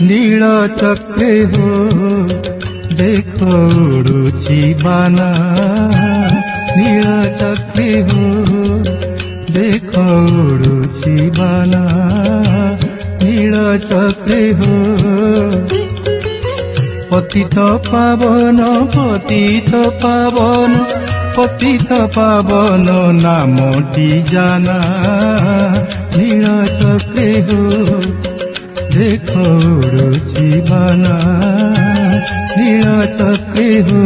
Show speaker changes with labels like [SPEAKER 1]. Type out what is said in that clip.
[SPEAKER 1] नील चक्रे हो देखो उड़ुची बाना, नील चक्रे हो देखो उड़ुची बाना, नील चक्रे हो। पतित पावन पतित पावन पतित पावन नामटी जाना, नील चक्रे हो देखो उड़ुची बाना, नील चक्रे हो।